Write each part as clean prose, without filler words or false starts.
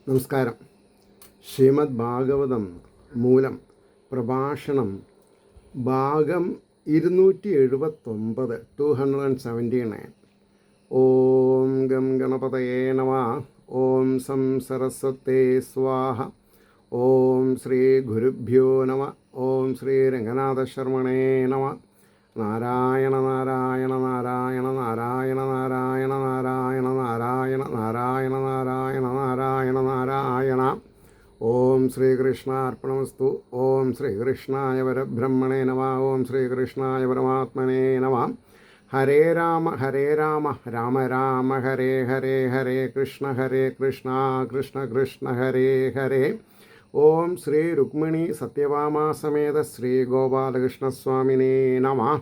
നമസ്കാരം. ശ്രീമദ് ഭാഗവതം മൂലം പ്രഭാഷണം ഭാഗം 279 279. ഓം ഗം ഗണപതയേ നമഃ. ഓം സം സരസ്വതേ സ്വാഹ. ഓം ശ്രീ ഗുരുഭ്യോ നമഃ. ഓം ശ്രീ രംഗനാഥശർമ്മണേ നമഃ. നാരായണ നാരായണ നാരായണ നാരായണ നാരായണ നാരായണ നാരായണ നാരായണ നാരായണ നാരായണ നാരായണ. ഓം ശ്രീകൃഷ്ണാർപ്പണമസ്തു. ഓം ശ്രീകൃഷ്ണായ പരബ്രഹ്മണേ നമഃ. ഓം ശ്രീകൃഷ്ണായ പരമാത്മനേ നമഃ. ഹരേ രാമ രാമ രാമ ഹരേ ഹരേ ഹരേ കൃഷ്ണ കൃഷ്ണ കൃഷ്ണ ഹരേ ഹരേ. ഓം ശ്രീ രുക്മിണി സത്യഭാമാ സമേത ശ്രീ ഗോപാലകൃഷ്ണസ്വാമിനേ നമഃ.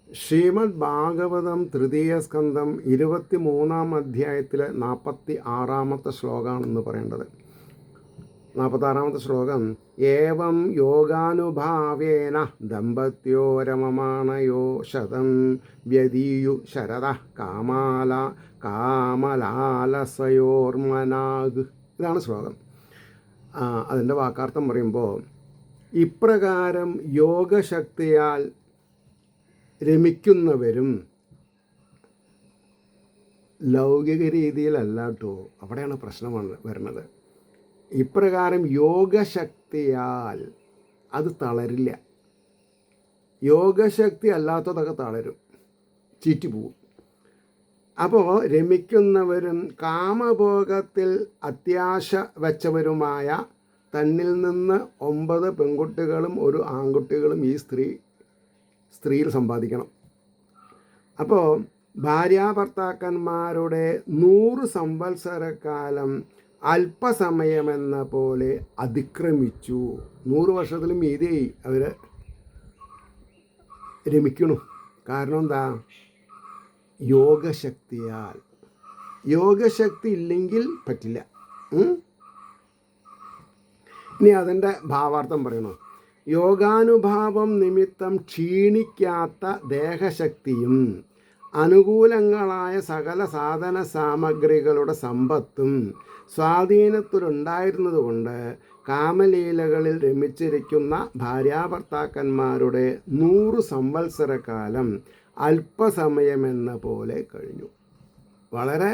ശ്രീമദ് ഭാഗവതം തൃതീയ സ്കന്ധം 23-ാം അധ്യായത്തിലെ 46-ാമത്തെ ശ്ലോകമാണെന്ന് പറയേണ്ടത്. 46-ാമത്തെ ശ്ലോകം: ഏവം യോഗാനുഭാവേന ദമ്പത്യോ രമമാണയോ ശതം വ്യതീയു ശരദ കാമലാലസയോർമനാഗ്. ഇതാണ് ശ്ലോകം. അതിൻ്റെ വാക്കാർത്ഥം പറയുമ്പോൾ, ഇപ്രകാരം യോഗശക്തിയാൽ രമിക്കുന്നവരും ലൗകിക രീതിയിലല്ല കേട്ടോ, അവിടെയാണ് പ്രശ്നം വരുന്നത്. ഇപ്രകാരം യോഗശക്തിയാൽ അത് തളരില്ല. യോഗശക്തി അല്ലാത്തതൊക്കെ തളരും, ചീറ്റിപ്പോവും. അപ്പോൾ രമിക്കുന്നവരും കാമഭോഗത്തിൽ അത്യാശ വച്ചവരുമായ തന്നിൽ നിന്ന് 9 പെൺകുട്ടികളും 1 ആൺകുട്ടികളും ഈ സ്ത്രീയിൽ സമ്പാദിക്കണം. അപ്പോൾ ഭാര്യാഭർത്താക്കന്മാരുടെ 100 സംവത്സരക്കാലം അല്പസമയമെന്ന പോലെ അതിക്രമിച്ചു. 100 വർഷത്തിലും മീതിയായി അവർ രമിക്കണു. കാരണം എന്താ? യോഗശക്തിയാൽ. യോഗശക്തി ഇല്ലെങ്കിൽ പറ്റില്ല. ഇനി അതിൻ്റെ ഭാവാർത്ഥം പറയണോ? യോഗാനുഭാവം നിമിത്തം ക്ഷീണിക്കാത്ത ദേഹശക്തിയും അനുകൂലങ്ങളായ സകല സാധന സാമഗ്രികളുടെ സമ്പത്തും സ്വാധീനത്തിലുണ്ടായിരുന്നതുകൊണ്ട് കാമലീലകളിൽ രമിച്ചിരിക്കുന്ന ഭാര്യാഭർത്താക്കന്മാരുടെ 100 സംവത്സരക്കാലം അല്പസമയമെന്ന പോലെ കഴിഞ്ഞു. വളരെ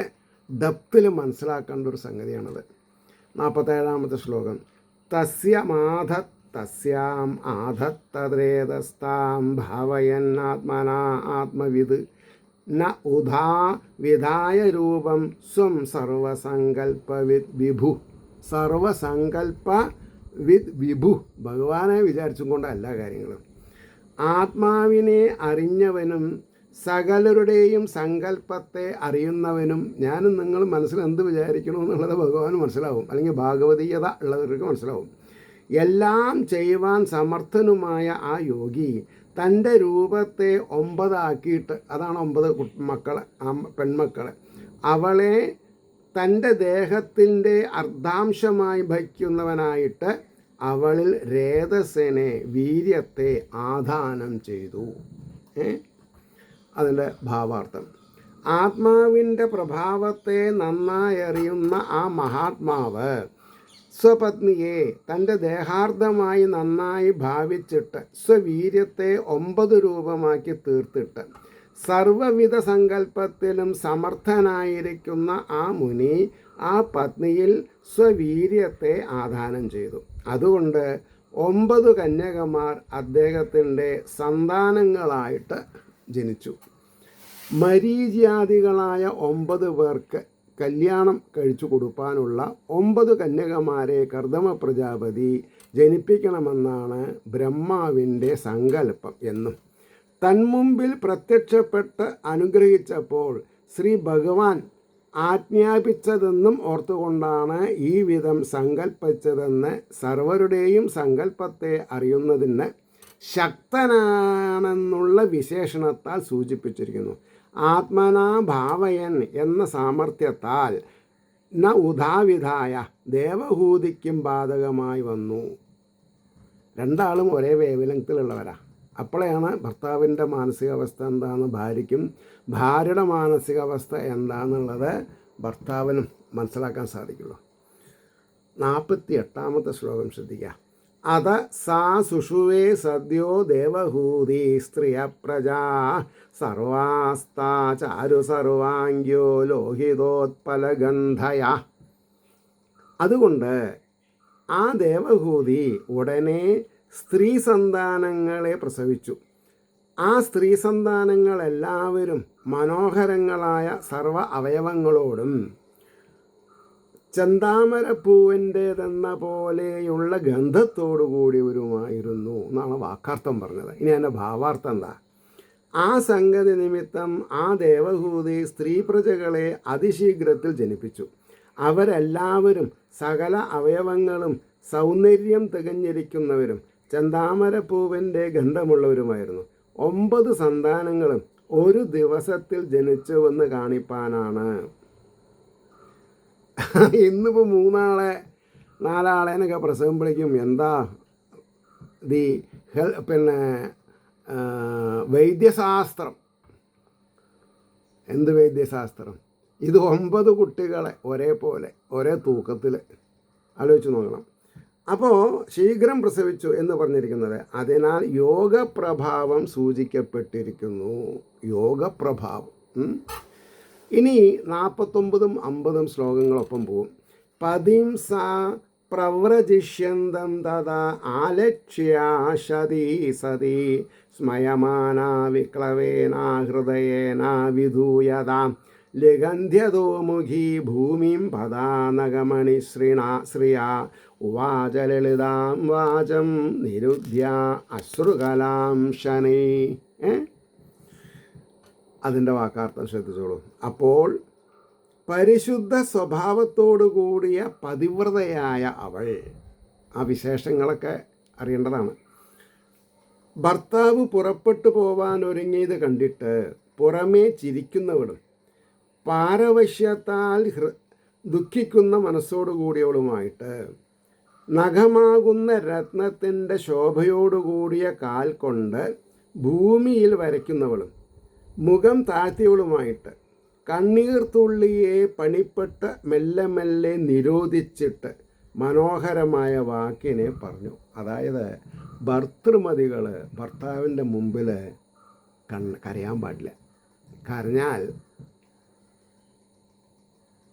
ഡെപ്തിൽ മനസ്സിലാക്കേണ്ട ഒരു സംഗതിയാണത്. 47-ാമത്തെ ശ്ലോകം: തസ്യാം ആധത്തദ്രേതസ്താം ഭാവയന്നാത്മനാ ആത്മവിദ് ന ഉദാ വിധായ രൂപം സ്വം സർവസങ്കൽപ്പവിദ് വിഭു. സർവസങ്കൽപ്പവിദ് വിഭു, ഭഗവാനെ വിചാരിച്ചും കൊണ്ട് എല്ലാ കാര്യങ്ങളും. ആത്മാവിനെ അറിഞ്ഞവനും സകലരുടെയും സങ്കല്പത്തെ അറിയുന്നവനും, ഞാനും നിങ്ങളും മനസ്സിൽ എന്ത് വിചാരിക്കണമെന്നുള്ളത് ഭഗവാന് മനസ്സിലാവും, അല്ലെങ്കിൽ ഭാഗവതീയത ഉള്ളവർക്ക് മനസ്സിലാവും. എല്ലാം ചെയ്യുവാൻ സമർത്ഥനുമായ ആ യോഗി തൻ്റെ രൂപത്തെ 9 ആക്കിയിട്ട്, അതാണ് 9 മക്കളെ, പെൺമക്കളെ, അവളെ തൻ്റെ ദേഹത്തിൻ്റെ അർദ്ധാംശമായി ഭജിക്കുന്നവനായിട്ട് അവളിൽ രേതസ്സിനെ, വീര്യത്തെ ആദാനം ചെയ്തു. അതിൻ്റെ ഭാവാർത്ഥം: ആത്മാവിൻ്റെ പ്രഭാവത്തെ നന്നായി അറിയുന്ന ആ മഹാത്മാവ് സ്വപത്നിയെ തൻ്റെ ദേഹാർദ്ധമായി നന്നായി ഭാവിച്ചിട്ട് സ്വവീര്യത്തെ 9 രൂപമാക്കി തീർത്തിട്ട് സർവവിധ സങ്കല്പത്തിലും സമർത്ഥനായിരിക്കുന്ന ആ മുനി ആ പത്നിയിൽ സ്വവീര്യത്തെ ആദാനം ചെയ്തു. അതുകൊണ്ട് 9 കന്യകമാർ അദ്ദേഹത്തിൻ്റെ സന്താനങ്ങളായിട്ട് ജനിച്ചു. മരീചിയാദികളായ 9 പേർക്ക് കല്യാണം കഴിച്ചു കൊടുക്കാനുള്ള 9 കന്യകമാരെ കർദമ പ്രജാപതി ജനിപ്പിക്കണമെന്നാണ് ബ്രഹ്മാവിൻ്റെ സങ്കല്പം എന്നും തന്മുമ്പിൽ പ്രത്യക്ഷപ്പെട്ട് അനുഗ്രഹിച്ചപ്പോൾ ശ്രീ ഭഗവാൻ ആജ്ഞാപിച്ചതെന്നും ഓർത്തുകൊണ്ടാണ് ഈ വിധം സങ്കല്പിച്ചതെന്ന് സർവരുടെയും സങ്കല്പത്തെ അറിയുന്നതിന് ശക്തനാണെന്നുള്ള വിശേഷണത്താൽ സൂചിപ്പിച്ചിരിക്കുന്നു. ആത്മനാ ഭാവയൻ എന്ന സാമർഥ്യത്താൽ ന ഉദാവിധായ ദേവഹൂതിക്കും ബാധകമായി വന്നു. രണ്ടാളും ഒരേ വേവലങ്ത്തിലുള്ളവരാ. അപ്പോഴാണ് ഭർത്താവിൻ്റെ മാനസികാവസ്ഥ എന്താണെന്ന് ഭാര്യയ്ക്കും ഭാര്യയുടെ മാനസികാവസ്ഥ എന്താണെന്നുള്ളത് ഭർത്താവിനും മനസ്സിലാക്കാൻ സാധിക്കുള്ളൂ. 48 ശ്ലോകം ശ്രദ്ധിക്കുക. അത സാ സുഷുവേ സദ്യോ ദേവഹൂതി സ്ത്രിയ പ്രജാ സർവാസ്താ ചാരു സർവാംഗ്യോ ലോഹിതോത്പലഗന്ധയ. അതുകൊണ്ട് ആ ദേവഹൂതി ഉടനെ സ്ത്രീ സന്താനങ്ങളെ പ്രസവിച്ചു. ആ സ്ത്രീ സന്താനങ്ങളെല്ലാവരും മനോഹരങ്ങളായ സർവ അവയവങ്ങളോടും ചെന്താമരപ്പൂവിൻ്റേതെന്ന പോലെയുള്ള ഗന്ധത്തോടു കൂടിയവരുമായിരുന്നു എന്നാണ് വാക്കാർത്ഥം പറഞ്ഞത്. ഇനി അതിൻ്റെ ഭാവാർത്ഥം എന്താ? ആ സംഗതി നിമിത്തം ആ ദേവഹൂതി സ്ത്രീ പ്രജകളെ അതിശീഘ്രത്തിൽ ജനിപ്പിച്ചു. അവരെല്ലാവരും സകല അവയവങ്ങളും സൗന്ദര്യം തികഞ്ഞിരിക്കുന്നവരും ചെന്താമരപ്പൂവിൻ്റെ ഗന്ധമുള്ളവരുമായിരുന്നു. 9 സന്താനങ്ങളും ഒരു ദിവസത്തിൽ ജനിച്ചുവെന്ന് കാണിപ്പാനാണ്. ഇന്നിപ്പോൾ 3 ആളെ 4 ആളെന്നൊക്കെ പ്രസവിക്കുമ്പോഴേക്കും എന്താ വൈദ്യശാസ്ത്രം, എന്ത് വൈദ്യശാസ്ത്രം? ഇത് 9 കുട്ടികളെ ഒരേപോലെ ഒരേ തൂക്കത്തിൽ ആലോചിച്ച് നോക്കണം. അപ്പോൾ ശീഘ്രം പ്രസവിച്ചു എന്ന് പറഞ്ഞിരിക്കുന്നത് അതിനാൽ യോഗപ്രഭാവം സൂചിക്കപ്പെട്ടിരിക്കുന്നു. യോഗപ്രഭാവം. ഇനി 49ഉം 50ഉം ശ്ലോകങ്ങളൊപ്പം പോവും. പതിം സാ പ്രവ്രജിഷ്യന്തം തഥാ ആലക്ഷ്യാ ശതി സതി സ്മയമാന വിക്ലവേന ഹൃദയേന വിധൂയതാം ലിഗന്ധ്യതോ മുഖി ഭൂമിം പദാനഗമണി ശ്രിയാ ഉവാച ലളിതാം വാചം നിരുദ്ധ്യ അശ്രുകലാം ശനൈ. അതിൻ്റെ വാക്കാർത്ഥം ശ്രദ്ധിച്ചോളൂ. അപ്പോൾ പരിശുദ്ധ സ്വഭാവത്തോടു കൂടിയ പതിവ്രതയായ അവൾ, ആ വിശേഷങ്ങളൊക്കെ അറിയേണ്ടതാണ്. ഭർത്താവ് പുറപ്പെട്ടു പോവാൻ ഒരുങ്ങിയത് കണ്ടിട്ട് പുറമേ ചിരിക്കുന്നവളും പാരവശ്യത്താൽ ദുഃഖിക്കുന്ന മനസ്സോടുകൂടിയവളുമായിട്ട് നഖമാകുന്ന രത്നത്തിൻ്റെ ശോഭയോടുകൂടിയ കാൽ കൊണ്ട് ഭൂമിയിൽ വരയ്ക്കുന്നവളും മുഖം താഴ്ത്തിയവളുമായിട്ട് കണ്ണീർത്തുള്ളിയെ പണിപ്പെട്ട് മെല്ലെ മെല്ലെ നിരോധിച്ചിട്ട് മനോഹരമായ വാക്കിനെ പറഞ്ഞു. അതായത് ഭർത്തൃമതികൾ ഭർത്താവിൻ്റെ മുമ്പിൽ കരയാൻ പാടില്ല. കരഞ്ഞാൽ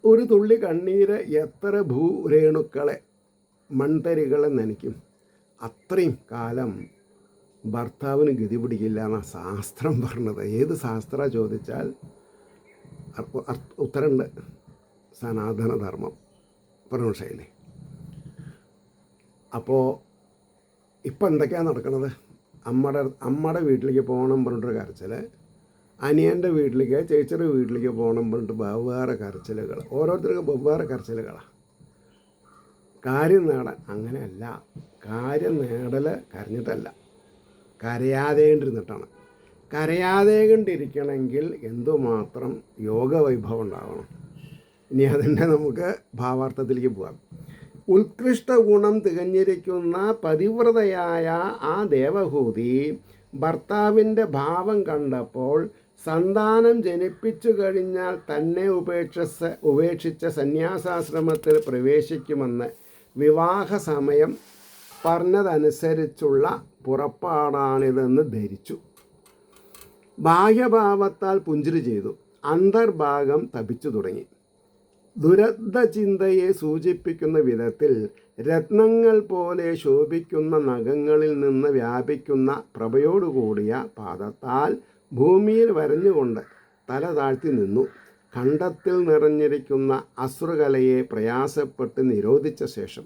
ഒരു തുള്ളി കണ്ണീര് എത്ര ഭൂരേണുക്കളെ മൺതരികളെ നനയ്ക്കും. അത്രയും കാലം ഭർത്താവിന് ഗതി പിടിക്കില്ല എന്നാണ് ശാസ്ത്രം പറഞ്ഞത്. ഏത് ശാസ്ത്ര ചോദിച്ചാൽ ഉത്തരമുണ്ട്. സനാതനധർമ്മം പ്രനുഷയിലെ. അപ്പോൾ ഇപ്പം എന്തൊക്കെയാണ് നടക്കുന്നത്? അമ്മയുടെ വീട്ടിലേക്ക് പോകണം പറഞ്ഞിട്ടൊരു കരച്ചിൽ, അനിയൻ്റെ വീട്ടിലേക്ക് ചേച്ചിയുടെ വീട്ടിലേക്ക് പോകണം പറഞ്ഞിട്ട് വെവ്വേറെ കരച്ചിലുകൾ, ഓരോരുത്തർക്കും വെവ്വേറെ കരച്ചിലുകളാണ്. കാര്യം നേടാൻ അങ്ങനെയല്ല. കാര്യം നേടൽ കരഞ്ഞിട്ടല്ല, കരയാതേണ്ടിരുന്നിട്ടാണ്. കരയാതേണ്ടിരിക്കണമെങ്കിൽ എന്തുമാത്രം യോഗവൈഭവം ഉണ്ടാവണം. ഇനി അതിൻ്റെ നമുക്ക് ഭാവാർത്ഥത്തിലേക്ക് പോകാം. ഉത്കൃഷ്ട ഗുണം തികഞ്ഞിരിക്കുന്ന പതിവ്രതയായ ആ ദേവഹൂതി ഭർത്താവിൻ്റെ ഭാവം കണ്ടപ്പോൾ സന്താനം ജനിപ്പിച്ചു കഴിഞ്ഞാൽ തന്നെ ഉപേക്ഷിച്ച സന്യാസാശ്രമത്തിൽ പ്രവേശിക്കുമെന്ന് വിവാഹ സമയം പറഞ്ഞതനുസരിച്ചുള്ള പുറപ്പാടാണിതെന്ന് ധരിച്ചു. ബാഹ്യഭാവത്താൽ പുഞ്ചിരി ചെയ്തു. അന്തർഭാഗം തപിച്ചു തുടങ്ങി. ദുരന്ത ചിന്തയെ സൂചിപ്പിക്കുന്ന വിധത്തിൽ രത്നങ്ങൾ പോലെ ശോഭിക്കുന്ന നഖങ്ങളിൽ നിന്ന് വ്യാപിക്കുന്ന പ്രഭയോടുകൂടിയ പാദത്താൽ ഭൂമിയിൽ വരഞ്ഞുകൊണ്ട് തല താഴ്ത്തി നിന്നു. ഖണ്ഡത്തിൽ നിറഞ്ഞിരിക്കുന്ന അശ്രുകലയെ പ്രയാസപ്പെട്ട് നിരോധിച്ച ശേഷം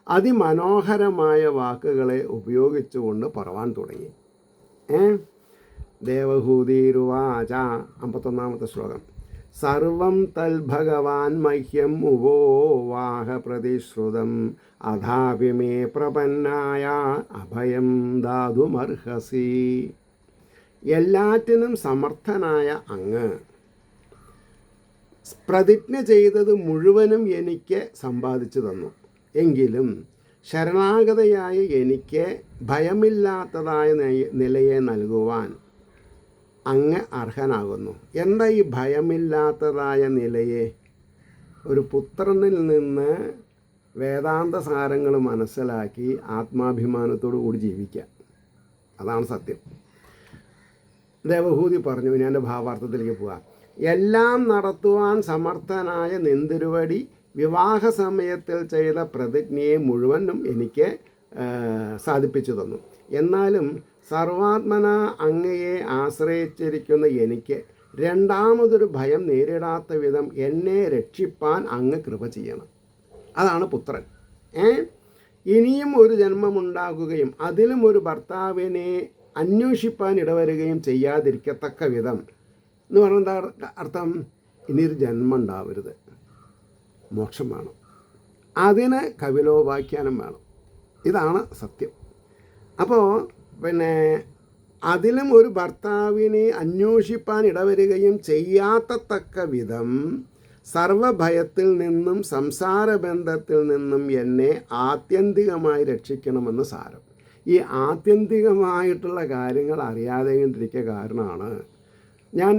അതിമനോഹരമായ വാക്കുകളെ ഉപയോഗിച്ചുകൊണ്ട് പറവാൻ തുടങ്ങി. ദേവഹൂതിരുവാച 51 ശ്ലോകം. സർവം തൽഭഗവാൻ മഹ്യം ഉവോവാഹ പ്രതിശ്രുതം അഥാപി മേ പ്രപന്നായ അഭയം ദാതുമർഹസി. എല്ലാറ്റിനും സമർത്ഥനായ അങ്ങ് പ്രതിജ്ഞ ചെയ്തത് മുഴുവനും എനിക്ക് സമ്പാദിച്ചു തന്നു. എങ്കിലും ശരണാഗതയായ എനിക്ക് ഭയമില്ലാത്തതായ നിലയെ നൽകുവാൻ അങ്ങ് അർഹനാകുന്നു. എന്താ ഈ ഭയമില്ലാത്തതായ നിലയെ? ഒരു പുത്രനിൽ നിന്ന് വേദാന്ത സാരങ്ങൾ മനസ്സിലാക്കി ആത്മാഭിമാനത്തോടു കൂടി ജീവിക്കുക. അതാണ് സത്യം. ദേവഹൂതി പറഞ്ഞു. ഇനി എൻ്റെ ഭാവാർത്ഥത്തിലേക്ക് പോകാം. എല്ലാം നടത്തുവാൻ സമർത്ഥനായ നിന്തിരുവടി വിവാഹ സമയത്തിൽ ചെയ്ത പ്രതിജ്ഞയെ മുഴുവനും എനിക്ക് സാധിപ്പിച്ചു തന്നു. എന്നാലും സർവാത്മന അങ്ങയെ ആശ്രയിച്ചിരിക്കുന്ന എനിക്ക് രണ്ടാമതൊരു ഭയം നേരിടാത്ത വിധം എന്നെ രക്ഷിപ്പാൻ അങ്ങ് കൃപ ചെയ്യണം. അതാണ് പുത്രൻ. ഇനിയും ഒരു ജന്മമുണ്ടാകുകയും അതിലും ഒരു ഭർത്താവിനെ അന്വേഷിപ്പാൻ ഇടവരുകയും ചെയ്യാതിരിക്കത്തക്ക വിധം എന്ന് പറഞ്ഞാൽ എന്താ അർത്ഥം? ഇനിയൊരു ജന്മം ഉണ്ടാവരുത്, മോക്ഷം വേണം, അതിന് കപിലോപാഖ്യാനം വേണം. ഇതാണ് സത്യം. അപ്പോൾ അതിലും ഒരു ഭർത്താവിനെ അന്വേഷിപ്പാൻ ഇടവരികയും ചെയ്യാത്തത്തക്ക വിധം സർവഭയത്തിൽ നിന്നും സംസാരബന്ധത്തിൽ നിന്നും എന്നെ ആത്യന്തികമായി രക്ഷിക്കണമെന്ന് സാരം. ഈ ആത്യന്തികമായിട്ടുള്ള കാര്യങ്ങൾ അറിയാതെ കൊണ്ടിരിക്കുക കാരണമാണ് ഞാൻ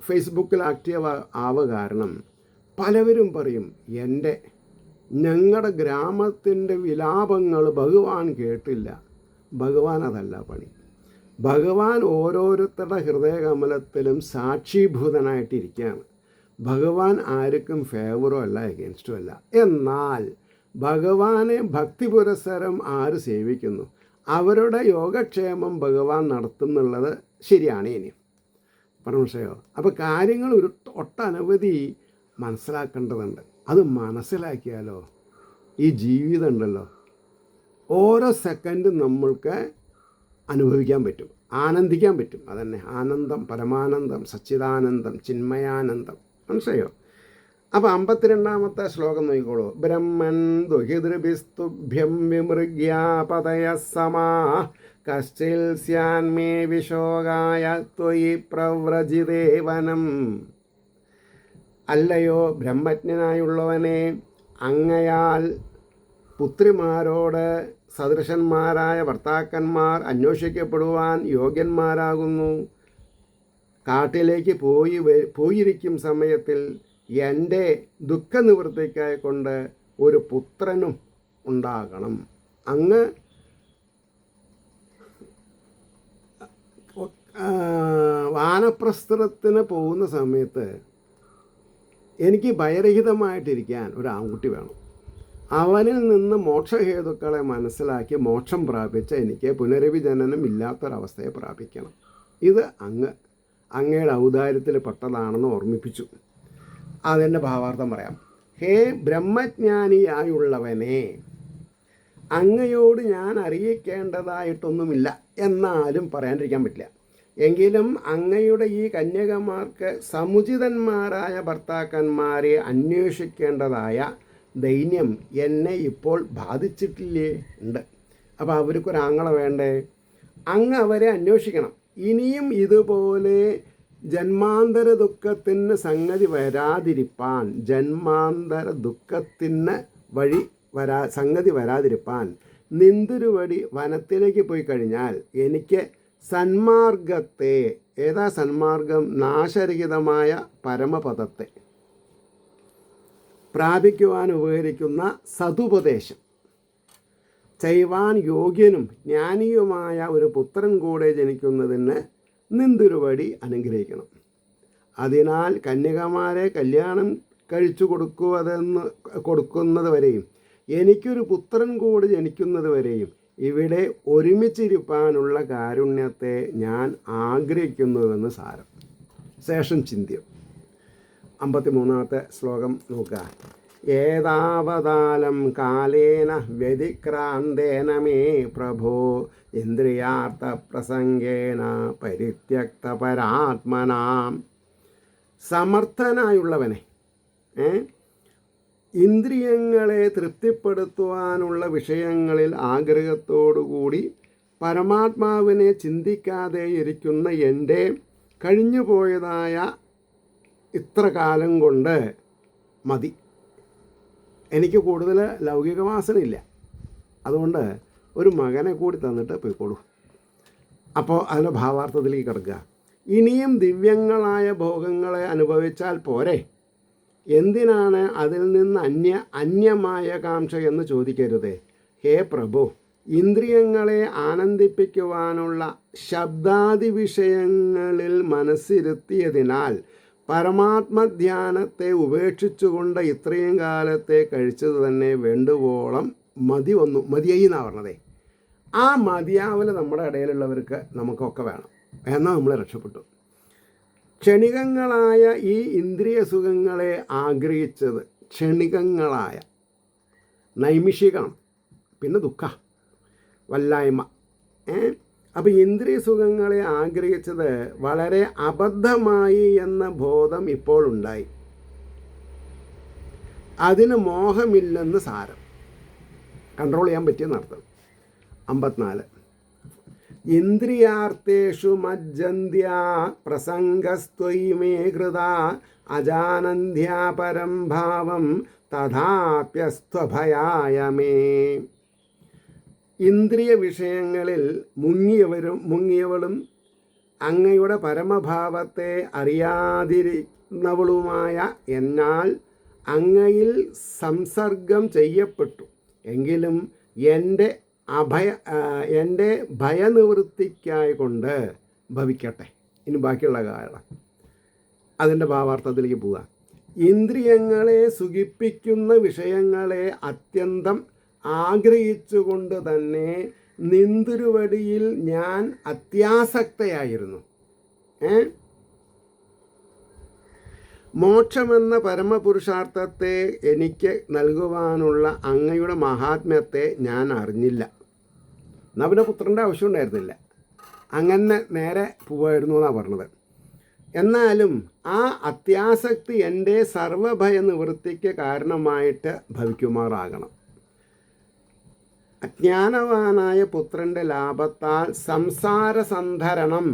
ഫേസ്ബുക്കിൽ ആക്റ്റീവ് കാരണം പലവരും പറയും, ഞങ്ങളുടെ ഗ്രാമത്തിൻ്റെ വിലാപങ്ങൾ ഭഗവാൻ കേട്ടില്ല. ഭഗവാൻ അതല്ല പണി. ഭഗവാൻ ഓരോരുത്തരുടെ ഹൃദയകമലത്തിലും സാക്ഷീഭൂതനായിട്ടിരിക്കുകയാണ്. ഭഗവാൻ ആർക്കും ഫേവറോ അല്ല എഗൻസ്റ്റും അല്ല. എന്നാൽ ഭഗവാനെ ഭക്തി പുരസ്സരം ആര് സേവിക്കുന്നു അവരുടെ യോഗക്ഷേമം ഭഗവാൻ നടത്തുന്നുള്ളത് ശരിയാണ്. ഇനി പരമശയോ അപ്പോൾ കാര്യങ്ങൾ ഒട്ടനവധി മനസ്സിലാക്കേണ്ടതുണ്ട്. അത് മനസ്സിലാക്കിയാലോ ഈ ജീവിതം ഉണ്ടല്ലോ ഓരോ സെക്കൻഡും നമ്മൾക്ക് അനുഭവിക്കാൻ പറ്റും, ആനന്ദിക്കാൻ പറ്റും. അതന്നെ ആനന്ദം, പരമാനന്ദം, സച്ചിദാനന്ദം, ചിന്മയാനന്ദം. മനസ്സിലായോ? അപ്പോൾ 52-ാമത്തെ ശ്ലോകം നോക്കിക്കോളൂ. ബ്രഹ്മൻ ദുഹിതൃഭിസ്തുഭ്യം വിമൃഗ്യാപതയ സമാ കശ്ചിൽ സ്യാന്മേ വിശോകായ ത്വയി പ്രവ്രജിദേവനം. അല്ലയോ ബ്രഹ്മജ്ഞനായുള്ളവനെ, അങ്ങയാൽ പുത്രിമാരോട് സദൃശന്മാരായ ഭർത്താക്കന്മാർ അന്വേഷിക്കപ്പെടുവാൻ യോഗ്യന്മാരാകുന്നു. കാട്ടിലേക്ക് പോയിരിക്കും സമയത്തിൽ എൻ്റെ ദുഃഖനിവൃത്തിക്കായി കൊണ്ട് ഒരു പുത്രനും ഉണ്ടാകണം. അങ്ങ് വാനപ്രസ്ഥത്തിന് പോകുന്ന സമയത്ത് എനിക്ക് ഭയരഹിതമായിട്ടിരിക്കാൻ ഒരു ആൺകുട്ടി വേണം. അവനിൽ നിന്ന് മോക്ഷഹേതുക്കളെ മനസ്സിലാക്കി മോക്ഷം പ്രാപിച്ച എനിക്ക് പുനരവിജനനം ഇല്ലാത്തൊരവസ്ഥയെ പ്രാപിക്കണം. ഇത് അങ്ങയുടെ ഔദാര്യത്തിൽ പെട്ടതാണെന്ന് ഓർമ്മിപ്പിച്ചു. അതിൻ്റെ ഭാവാർത്ഥം പറയാം. ഹേ ബ്രഹ്മജ്ഞാനിയായുള്ളവനെ, അങ്ങയോട് ഞാൻ അറിയിക്കേണ്ടതായിട്ടൊന്നുമില്ല, എന്നാലും പറയാണ്ടിരിക്കാൻ പറ്റില്ല. എങ്കിലും അങ്ങയുടെ ഈ കന്യകമാർക്ക് സമുചിതന്മാരായ ഭർത്താക്കന്മാരെ അന്വേഷിക്കേണ്ടതായ ദൈന്യം എന്നെ ഇപ്പോൾ ബാധിച്ചിട്ടില്ലേ? ഉണ്ട്. അപ്പോൾ അവർക്കൊരാങ്ങളെ വേണ്ടേ? അങ്ങ് അവരെ അന്വേഷിക്കണം. ഇനിയും ഇതുപോലെ ജന്മാന്തര ദുഃഖത്തിന് സംഗതി വരാതിരിപ്പാൻ നിന്തിരുവടി വനത്തിലേക്ക് പോയി കഴിഞ്ഞാൽ എനിക്ക് സന്മാർഗത്തെ, ഏതാ സന്മാർഗം? നാശരഹിതമായ പരമപദത്തെ പ്രാപിക്കുവാൻ ഉപകരിക്കുന്ന സതുപദേശം ചെയ്യുവാൻ യോഗ്യനും ജ്ഞാനിയുമായ ഒരു പുത്രൻ കൂടെ ജനിക്കുന്നതിന് നിന്തിരുവടി അനുഗ്രഹിക്കണം. അതിനാൽ കന്യകമാരെ കല്യാണം കഴിച്ചു കൊടുക്കുന്നത് വരെയും എനിക്കൊരു പുത്രൻ കൂടി ജനിക്കുന്നത് വരെയും ഇവിടെ ഒരുമിച്ചിരിപ്പാനുള്ള കാരുണ്യത്തെ ഞാൻ ആഗ്രഹിക്കുന്നുവെന്ന് സാരം. ശേഷം ചിന്ത്യം. 53-ാമത്തെ ശ്ലോകം നോക്കുക. ഏതാവതാലം കാലേന വ്യതിക്രാന്തേന മേ പ്രഭോ ഇന്ദ്രിയാർത്ഥ പ്രസംഗേന പരിത്യക്ത പരാത്മനാം. സമർത്ഥനായുള്ളവനെ, ഇന്ദ്രിയങ്ങളെ തൃപ്തിപ്പെടുത്തുവാനുള്ള വിഷയങ്ങളിൽ ആഗ്രഹത്തോടുകൂടി പരമാത്മാവിനെ ചിന്തിക്കാതെ ഇരിക്കുന്ന എൻ്റെ കഴിഞ്ഞുപോയതായ ഇത്ര കാലം കൊണ്ട് മതി. എനിക്ക് കൂടുതൽ ലൗകിക വാസനയില്ല. അതുകൊണ്ട് ഒരു മകനെ കൂടി തന്നിട്ട് പോയിക്കോളൂ. അപ്പോൾ അതിൻ്റെ ഭാവാർത്ഥത്തിലേക്ക് കിടക്കുക. ഇനിയും ദിവ്യങ്ങളായ ഭോഗങ്ങളെ അനുഭവിച്ചാൽ പോരെ? എന്തിനാണ് അതിൽ നിന്ന് അന്യമായ കാംക്ഷ എന്ന് ചോദിക്കരുതേ. ഹേ പ്രഭു, ഇന്ദ്രിയങ്ങളെ ആനന്ദിപ്പിക്കുവാനുള്ള ശബ്ദാദി വിഷയങ്ങളിൽ മനസ്സിരുത്തിയതിനാൽ പരമാത്മധ്യാനത്തെ ഉപേക്ഷിച്ചുകൊണ്ട് ഇത്രയും കാലത്തെ കഴിച്ചത് തന്നെ വേണ്ടുവോളം മതിയായി എന്നാണ് പറഞ്ഞതേ. ആ മതിയാവൽ നമ്മുടെ ഇടയിലുള്ളവർക്ക് നമുക്കൊക്കെ വേണം, എന്നാൽ നമ്മൾ രക്ഷപ്പെട്ടു. ക്ഷണികങ്ങളായ ഈ ഇന്ദ്രിയ സുഖങ്ങളെ ആഗ്രഹിച്ചത് ക്ഷണികങ്ങളായ നൈമിഷികമാണ്, പിന്നെ ദുഃഖ വല്ലായ്മ. അപ്പോൾ ഇന്ദ്രിയ സുഖങ്ങളെ ആഗ്രഹിച്ചത് വളരെ അബദ്ധമായി എന്ന ബോധം ഇപ്പോൾ ഉണ്ടായി. അതിന് മോഹമില്ലെന്ന് സാരം, കൺട്രോൾ ചെയ്യാൻ പറ്റിയെന്നർത്ഥം. 54. ഇന്ദ്രിയാർത്ഥേഷു മജ്ജന്ത്യാ പ്രസംഗസ്ത്വയി മേ കൃത അജാനന്ധ്യാ പരം ഭാവം തഥാപ്യസ്ത്വഭയായ മേ. ഇന്ദ്രിയ വിഷയങ്ങളിൽ മുങ്ങിയവളും അങ്ങയുടെ പരമഭാവത്തെ അറിയാതിരുന്നവളുമായ എന്നാൽ അങ്ങയിൽ സംസർഗം ചെയ്യപ്പെട്ടു എങ്കിലും എൻ്റെ ഭയനിവൃത്തിക്കായി കൊണ്ട് ഭവിക്കട്ടെ. ഇനി ബാക്കിയുള്ള കാരണം അതിൻ്റെ ഭാവാർത്ഥത്തിലേക്ക് പോവുക. ഇന്ദ്രിയങ്ങളെ സുഖിപ്പിക്കുന്ന വിഷയങ്ങളെ അത്യന്തം ആഗ്രഹിച്ചുകൊണ്ട് തന്നെ നിന്തുരുവടിയിൽ ഞാൻ അത്യാസക്തയായിരുന്നു. മോക്ഷമെന്ന പരമപുരുഷാർത്ഥത്തെ എനിക്ക് നൽകുവാനുള്ള അങ്ങയുടെ മഹാത്മ്യത്തെ ഞാൻ അറിഞ്ഞില്ല. എന്നാൽ പിന്നെ പുത്രൻ്റെ ആവശ്യം ഉണ്ടായിരുന്നില്ല, അങ്ങനെ നേരെ പോവായിരുന്നു എന്നാണ് പറഞ്ഞത്. എന്നാലും ആ അത്യാസക്തി എൻ്റെ സർവഭയ നിവൃത്തിക്ക് കാരണമായിട്ട് ഭവിക്കുമാറാകണം. അജ്ഞാനവാനായ പുത്രൻ്റെ ലാഭത്താൽ സംസാരസന്ധരണം,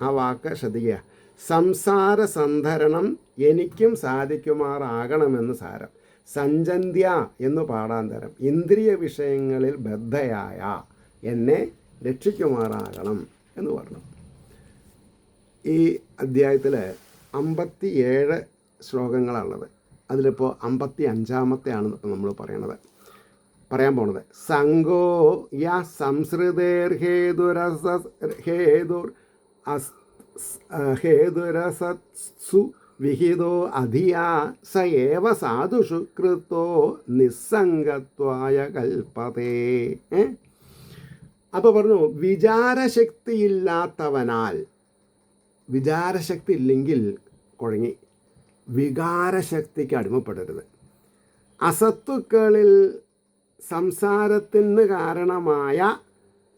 ആ വാക്ക് ശ്രദ്ധിക്കുക, സംസാരസന്ധരണം എനിക്കും സാധിക്കുമാറാകണമെന്ന് സാരം. സഞ്ചന്ത്യ എന്ന് പാടാന്തരം ഇന്ദ്രിയ വിഷയങ്ങളിൽ ബദ്ധയായ എന്നെ രക്ഷിക്കുമാറാകണം എന്ന് പറഞ്ഞു. ഈ അധ്യായത്തിൽ 57 ശ്ലോകങ്ങളാണുള്ളത്. അതിലിപ്പോൾ 55-ാമത്തെയാണ് ഇപ്പം നമ്മൾ പറയാൻ പോണത്. സംഗോ യ ഹേതുരസു വിഹിതോ അധിയാ സ ഏവ സാധുഷു കൃതോ നിസ്സംഗത്വായ കൽപ്പതേ. അപ്പോൾ പറഞ്ഞു, വിചാരശക്തിയില്ലാത്തവനാൽ, വിചാരശക്തി ഇല്ലെങ്കിൽ കുഴങ്ങി, വികാരശക്തിക്ക് അടിമപ്പെടരുത്. അസത്തുക്കളിൽ സംസാരത്തിന് കാരണമായ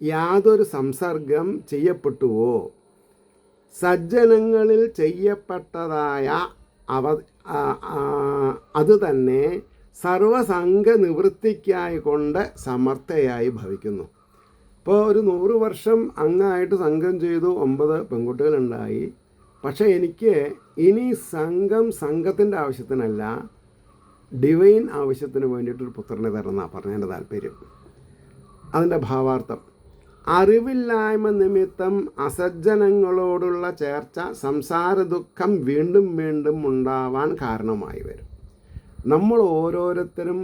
യാതൊരു സംസർഗം ചെയ്യപ്പെട്ടുവോ സജ്ജനങ്ങളിൽ ചെയ്യപ്പെട്ടതായ അതുതന്നെ സർവസംഘ നിവൃത്തിക്കായിക്കൊണ്ട് സമർത്ഥയായി ഭവിക്കുന്നു. ഇപ്പോൾ ഒരു 100 വർഷം അങ്ങായിട്ട് സംഘം ചെയ്തു, 9 പെൺകുട്ടികളുണ്ടായി. പക്ഷേ എനിക്ക് ഇനി സംഘത്തിൻ്റെ ആവശ്യത്തിനല്ല, ഡിവൈൻ ആവശ്യത്തിന് വേണ്ടിയിട്ടൊരു പുത്രനെ തരണമെന്നാണ് പറഞ്ഞതിൻ്റെ താല്പര്യം. അതിൻ്റെ ഭാവാർത്ഥം, അറിവില്ലായ്മ നിമിത്തം അസജ്ജനങ്ങളോടുള്ള ചേർച്ച സംസാര ദുഃഖം വീണ്ടും വീണ്ടും ഉണ്ടാവാൻ കാരണമായി വരും. നമ്മൾ ഓരോരുത്തരും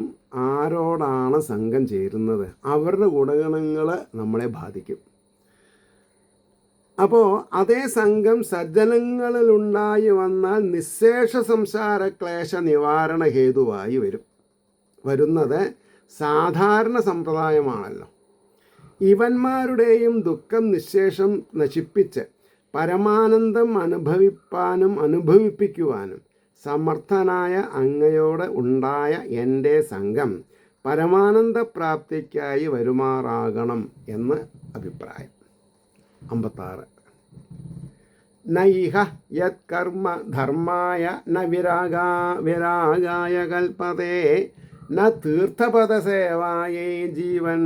ആരോടാണ് സംഘം ചേരുന്നത്, അവരുടെ ഗുണഗണങ്ങൾ നമ്മളെ ബാധിക്കും. അപ്പോൾ അതേ സംഘം സജ്ജനങ്ങളിലുണ്ടായി വന്നാൽ നിശേഷ സംസാര ക്ലേശ നിവാരണ ഹേതുവായി വരുന്നത് സാധാരണ സമ്പ്രദായമാണല്ലോ. ഇവന്മാരുടെയും ദുഃഖം നിശേഷം നശിപ്പിച്ച് പരമാനന്ദം അനുഭവിപ്പിക്കുവാനും സമർത്ഥനായ അങ്ങയോട് ഉണ്ടായ എൻ്റെ സംഘം പരമാനന്ദ പ്രാപ്തിക്കായി വരുമാറാകണം എന്ന് അഭിപ്രായം. 56. നൈഹ യത് കർമ്മ ധർമായ ന വിരാഗായ കൽപ്പതേ ന തീർത്ഥപദസേവായേ ജീവൻ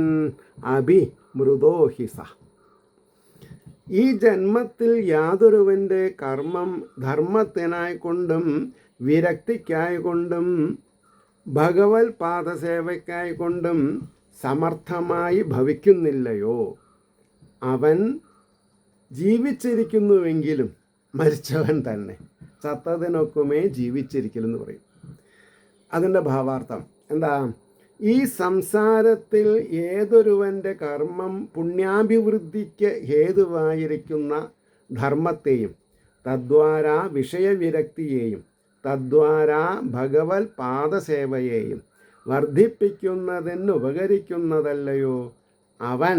അഭിമൃതോഹിസ. ഈ ജന്മത്തിൽ യാതൊരുവൻ്റെ കർമ്മം ധർമ്മത്തിനായിക്കൊണ്ടും വിരക്തിക്കായിക്കൊണ്ടും ഭഗവത് പാദസേവയ്ക്കായിക്കൊണ്ടും സമർത്ഥമായി ഭവിക്കുന്നില്ലയോ, അവൻ ജീവിച്ചിരിക്കുന്നുവെങ്കിലും മരിച്ചവൻ തന്നെ, ചത്തതിനൊക്കുമേ ജീവിച്ചിരിക്കലെന്ന് പറയും. അതിൻ്റെ ഭാവാർത്ഥം എന്താ? ഈ സംസാരത്തിൽ ഏതൊരുവൻ്റെ കർമ്മം പുണ്യാഭിവൃദ്ധിക്ക് ഹേതുവായിരിക്കുന്ന ധർമ്മത്തെയും തദ്വാര വിഷയവിരക്തിയെയും തദ്വാര ഭഗവത് പാദസേവയെയും വർദ്ധിപ്പിക്കുന്നതിന് ഉപകരിക്കുന്നതല്ലയോ, അവൻ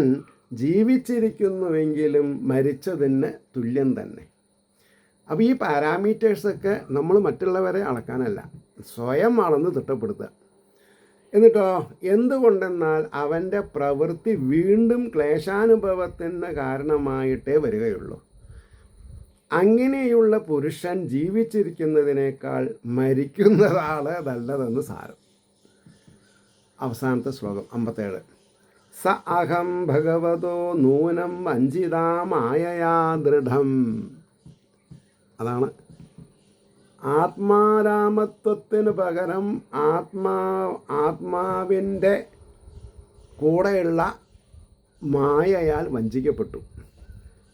ജീവിച്ചിരിക്കുന്നുവെങ്കിലും മരിച്ചതിന് തുല്യം തന്നെ. അപ്പോൾ ഈ പാരാമീറ്റേഴ്സൊക്കെ നമ്മൾ മറ്റുള്ളവരെ അളക്കാനല്ല, സ്വയം അളന്ന് തിട്ടപ്പെടുത്തുക. എന്നിട്ടോ എന്തുകൊണ്ടെന്നാൽ അവൻ്റെ പ്രവൃത്തി വീണ്ടും ക്ലേശാനുഭവത്തിന് കാരണമായിട്ടേ വരികയുള്ളൂ. അങ്ങനെയുള്ള പുരുഷൻ ജീവിച്ചിരിക്കുന്നതിനേക്കാൾ മരിക്കുന്നതാണ് നല്ലതെന്ന് സാരം. അവസാനത്തെ ശ്ലോകം 57. സ അഹം ഭഗവതോ നൂനം വഞ്ചിതാമായയാ ദൃഢം. അതാണ് ആത്മാരാമത്വത്തിന് പകരം ആത്മാവിൻ്റെ കൂടെയുള്ള മായയാൽ വഞ്ചിക്കപ്പെട്ടു.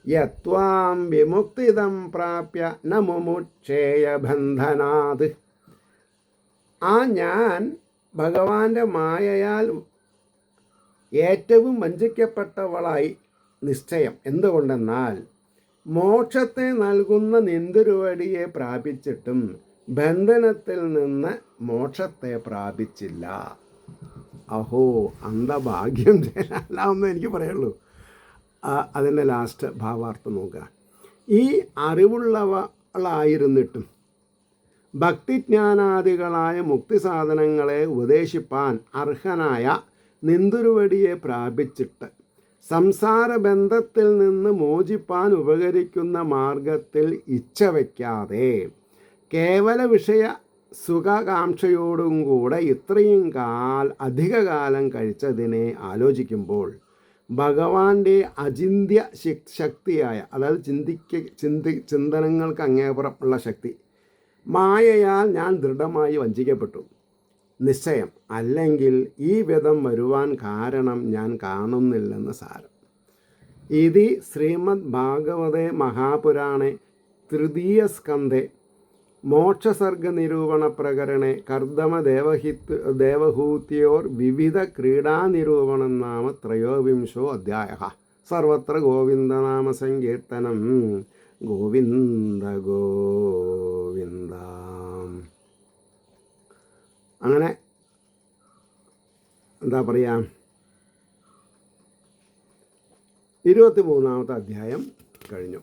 യത്വാം വിമുക്തിദം പ്രാപ്യ ന മുമുക്ഷേയ ബന്ധനാത്. ആ ഞാൻ ഭഗവാന്റെ മായയാൽ ഏറ്റവും വഞ്ചിക്കപ്പെട്ടവളായി നിശ്ചയം. എന്തുകൊണ്ടെന്നാൽ മോക്ഷത്തെ നൽകുന്ന നിന്തിരുവടിയെ പ്രാപിച്ചിട്ടും ബന്ധനത്തിൽ നിന്ന് മോക്ഷത്തെ പ്രാപിച്ചില്ല. അഹോ അന്ധഭാഗ്യം ചെയ്യാനാവുന്ന എനിക്ക് പറയുള്ളൂ. അതിൻ്റെ ലാസ്റ്റ് ഭാവാർത്ഥം നോക്കുക. ഈ അറിവുള്ളവളായിരുന്നിട്ടും ഭക്തിജ്ഞാനാദികളായ മുക്തിസാധനങ്ങളെ ഉപദേശിപ്പാൻ അർഹനായ നിന്തുരുവടിയെ പ്രാപിച്ചിട്ട് സംസാരബന്ധത്തിൽ നിന്ന് മോചിപ്പാൻ ഉപകരിക്കുന്ന മാർഗത്തിൽ ഇച്ഛ വയ്ക്കാതെ കേവല വിഷയ സുഖകാംക്ഷയോടും കൂടെ ഇത്രയും അധികകാലം കഴിച്ചതിനെ ആലോചിക്കുമ്പോൾ ഭഗവാന്റെ അചിന്ത്യ ശക്തിയായ, അതായത് ചിന്തനങ്ങൾക്ക് അങ്ങേപ്പുറം ഉള്ള ശക്തി, മായയാൽ ഞാൻ ദൃഢമായി വഞ്ചിക്കപ്പെട്ടു നിശ്ചയം. അല്ലെങ്കിൽ ഈ വിധം വരുവാൻ കാരണം ഞാൻ കാണുന്നില്ലെന്ന് സാരം. ഇതി ശ്രീമദ് ഭാഗവതേ മഹാപുരാണേ തൃതീയ സ്കന്ധേ മോക്ഷസർഗ നിരൂപണ പ്രകരണേ കർദമ ദേവഹൂത്യോർ വിവിധ ക്രീഡാനിരൂപണം നാമ ത്രയോവിംശോ അധ്യായഃ. സർവത്ര ഗോവിന്ദനാമ സങ്കീർത്തനം. ഗോവിന്ദ ഗോവിന്ദ. അങ്ങനെ എന്താ പറയുക, 23-ാമത്തെ അധ്യായം കഴിഞ്ഞു.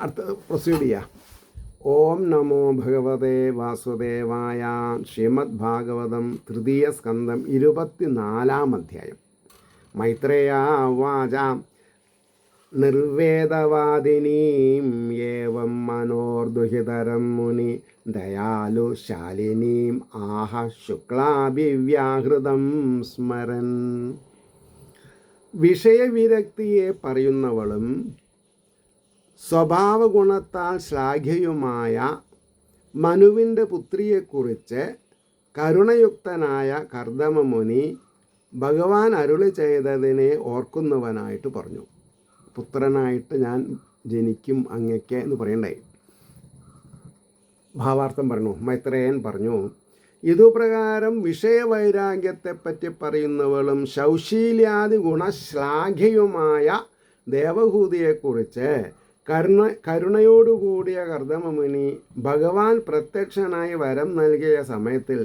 അടുത്ത പ്രൊസീഡ് ചെയ്യാം. ഓം നമോ ഭഗവതേ വാസുദേവായ. ശ്രീമദ് ഭാഗവതം തൃതീയ സ്കന്ധം 24-ാം അധ്യായം. മൈത്രേയ വാച നിർവേദവാദിനീം ഏവം മനോർദുഹിതരം മുനി ദയാലു ശാലിനീം ആഹ ശുക്ലാഭിവ്യാഹൃതം സ്മരൻ. വിഷയവിരക്തിയെ പറയുന്നവളും സ്വഭാവഗുണത്താൽ ശ്ലാഘ്യയുമായ മനുവിൻ്റെ പുത്രിയെക്കുറിച്ച് കരുണയുക്തനായ കർദമമുനി ഭഗവാൻ അരുളി ചെയ്തതിനെ ഓർക്കുന്നവനായിട്ട് പറഞ്ഞു. പുത്രനായിട്ട് ഞാൻ ജനിക്കും അങ്ങയ്ക്ക് എന്ന് പറയണ്ടായി. ഭാവാർത്ഥം പറഞ്ഞു. മൈത്രേയൻ പറഞ്ഞു, ഇതുപ്രകാരം വിഷയവൈരാഗ്യത്തെപ്പറ്റി പറയുന്നവളും ശൗശീല്യാദി ഗുണശ്ലാഘ്യയുമായ ദേവഹൂതിയെക്കുറിച്ച് കരുണയോടുകൂടിയ കർദമമുനി ഭഗവാൻ പ്രത്യക്ഷനായി വരം നൽകിയ സമയത്തിൽ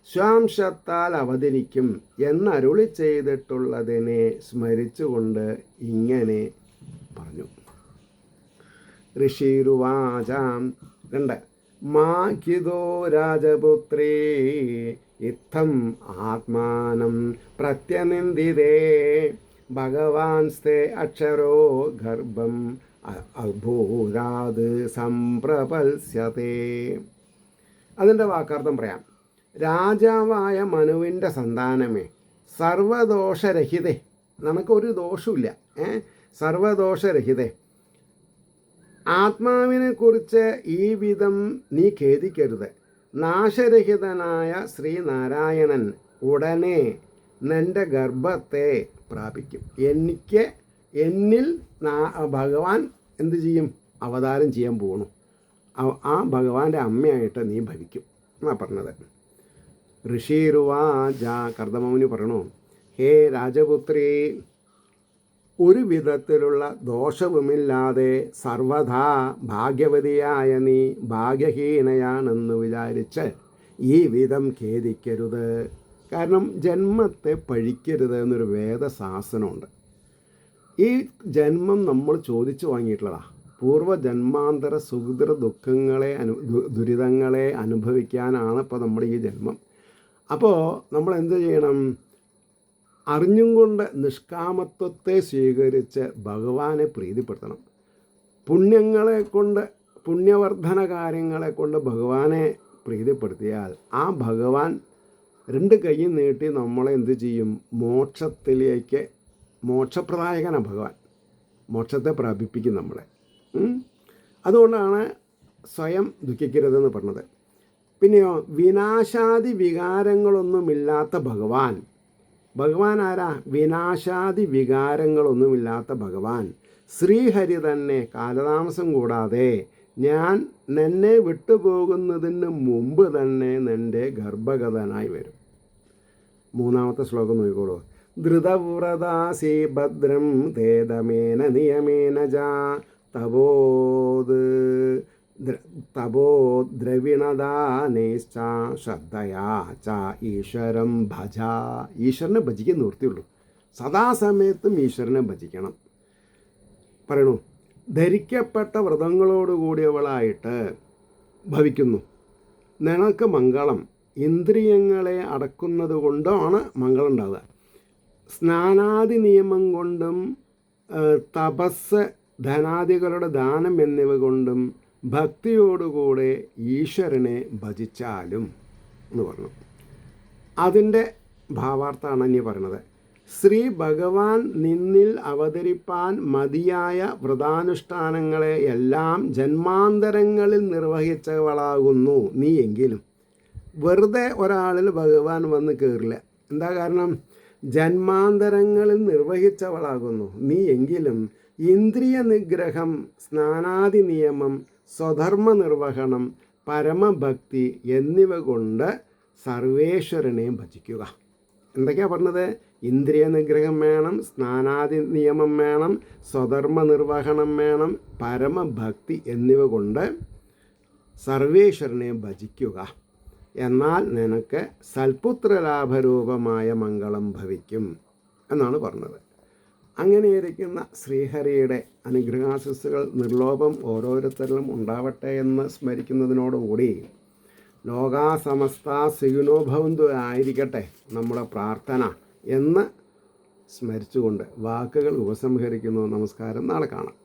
സ്വാംശത്താൽ അവതരിക്കും എന്നരുളി ചെയ്തിട്ടുള്ളതിനെ സ്മരിച്ചുകൊണ്ട് ഇങ്ങനെ പറഞ്ഞു. ഋഷിരുവാചാം 2 മാഖിതോ രാജപുത്രേ ഇത്തം ആത്മാനം പ്രത്യനിന്ദിതേ ഭഗവാൻസ്തേ അക്ഷരോ ഗർഭം അഭൂരാത് സംപ്രപൽസ്യതേ. അതിൻ്റെ വാക്കാർത്ഥം പറയാം. രാജാവായ മനുവിൻ്റെ സന്താനമേ, സർവദോഷരഹിതേ, നമുക്കൊരു ദോഷമില്ല, സർവദോഷരഹിതേ, ആത്മാവിനെക്കുറിച്ച് ഈ വിധം നീ ഖേദിക്കരുത്. നാശരഹിതനായ ശ്രീനാരായണൻ ഉടനെ നിൻ്റെ ഗർഭത്തെ പ്രാപിക്കും. എന്നിൽ ഭഗവാൻ എന്തു ചെയ്യും? അവതാരം ചെയ്യാൻ പോകണു. ആ ഭഗവാന്റെ അമ്മയായിട്ട് നീ ഭവിക്കും എന്നാണ് പറഞ്ഞത്. ഋഷിരുവാച, കർദമമുനി പറയണു, ഹേ രാജപുത്രി, ഒരു വിധത്തിലുള്ള ദോഷവുമില്ലാതെ സർവഥാ ഭാഗ്യവതിയായ നീ ഭാഗ്യഹീനയാണെന്ന് വിചാരിച്ച് ഈ വിധം ഖേദിക്കരുത്. കാരണം ജന്മത്തെ പഴിക്കരുത് എന്നൊരു വേദശാസനമുണ്ട്. ഈ ജന്മം നമ്മൾ ചോദിച്ചു വാങ്ങിയിട്ടുള്ളതാണ്. പൂർവ്വജന്മാന്തര സുഹൃത ദുഃഖങ്ങളെ ദുരിതങ്ങളെ അനുഭവിക്കാനാണ് ഇപ്പോൾ നമ്മുടെ ഈ ജന്മം. അപ്പോൾ നമ്മൾ എന്ത് ചെയ്യണം? അറിഞ്ഞും കൊണ്ട് നിഷ്കാമത്വത്തെ സ്വീകരിച്ച് ഭഗവാനെ പ്രീതിപ്പെടുത്തണം. പുണ്യങ്ങളെ കൊണ്ട്, പുണ്യവർദ്ധന കാര്യങ്ങളെ കൊണ്ട് ഭഗവാനെ പ്രീതിപ്പെടുത്തിയാൽ ആ ഭഗവാൻ രണ്ട് കൈയും നീട്ടി നമ്മളെ എന്ത് ചെയ്യും? മോക്ഷത്തിലേക്ക്, മോക്ഷപ്രദായകനാണ് ഭഗവാൻ, മോക്ഷത്തെ പ്രാപിപ്പിക്കും നമ്മളെ. അതുകൊണ്ടാണ് സ്വയം ദുഃഖിക്കരുതെന്ന് പറഞ്ഞത്. പിന്നെയോ, വിനാശാദി വികാരങ്ങളൊന്നുമില്ലാത്ത ഭഗവാൻ. ഭഗവാൻ ആരാ? വിനാശാദി വികാരങ്ങളൊന്നുമില്ലാത്ത ഭഗവാൻ ശ്രീഹരി തന്നെ കാലതാമസം കൂടാതെ ഞാൻ നിന്നെ വിട്ടുപോകുന്നതിന് മുമ്പ് തന്നെ നിൻ്റെ ഗർഭഗതനായി വരും. മൂന്നാമത്തെ ശ്ലോകം നോക്കിക്കോളൂ. ധൃതവ്രതാസി ഭദ്രം തേദമേന നിയമേന ജാ തപോ ദ്രവിണദാനേശ്ച ശ്രദ്ധയാ ച ഈശ്വരം ഭജ. ഈശ്വരനെ ഭജിക്കാൻ നിർത്തിയുള്ളൂ. സദാസമയത്തും ഈശ്വരനെ ഭജിക്കണം. പറയണു, ധരിക്കപ്പെട്ട വ്രതങ്ങളോടുകൂടിയവളായിട്ട് ഭവിക്കുന്നു. നിനക്ക് മംഗളം. ഇന്ദ്രിയങ്ങളെ അടക്കുന്നത് കൊണ്ടാണ് മംഗളം ഉണ്ടാവുക. സ്നാനാദി നിയമം കൊണ്ടും തപസ്, ധനാദികളുടെ ദാനം എന്നിവ കൊണ്ടും ഭക്തിയോടുകൂടെ ഈശ്വരനെ ഭജിച്ചാലും എന്ന് പറഞ്ഞു. അതിൻ്റെ ഭാവാർത്ഥമാണ് ഇനി പറയുന്നത്. ശ്രീ ഭഗവാൻ നിന്നിൽ അവതരിപ്പാൻ മതിയായ വ്രതാനുഷ്ഠാനങ്ങളെ എല്ലാം ജന്മാന്തരങ്ങളിൽ നിർവഹിച്ചവളാകുന്നു നീ. എങ്കിലും വെറുതെ ഒരാളിൽ ഭഗവാൻ വന്ന് കയറില്ല. എന്താ കാരണം? ജന്മാന്തരങ്ങളിൽ നിർവഹിച്ചവളാകുന്നു നീ. എങ്കിലും ഇന്ദ്രിയ നിഗ്രഹം, സ്നാനാദി നിയമം, സ്വധർമ്മ നിർവഹണം, പരമഭക്തി എന്നിവ കൊണ്ട് സർവേശ്വരനെ ഭജിക്കുക. എന്തൊക്കെയാണ് പറഞ്ഞത്? ഇന്ദ്രിയ നിഗ്രഹം വേണം, സ്നാനാദി നിയമം വേണം, സ്വധർമ്മ നിർവഹണം വേണം, പരമഭക്തി എന്നിവ കൊണ്ട് സർവേശ്വരനെ ഭജിക്കുക. എന്നാൽ നിനക്ക് സൽപുത്രലാഭരൂപമായ മംഗളം ഭവിക്കും എന്നാണ് പറഞ്ഞത്. അങ്ങനെയിരിക്കുന്ന ശ്രീഹരിയുടെ അനുഗ്രഹാശിസ്സുകൾ നിർലോഭം ഓരോരുത്തരിലും ഉണ്ടാവട്ടെ എന്ന് സ്മരിക്കുന്നതിനോടുകൂടി ലോകാ സമസ്ത സുഖിനോ ഭവന്തു ആയിരിക്കട്ടെ നമ്മുടെ പ്രാർത്ഥന എന്ന് സ്മരിച്ചുകൊണ്ട് വാക്കുകൾ ഉപസംഹരിക്കുന്നു. നമസ്കാരം. നാളെ കാണാം.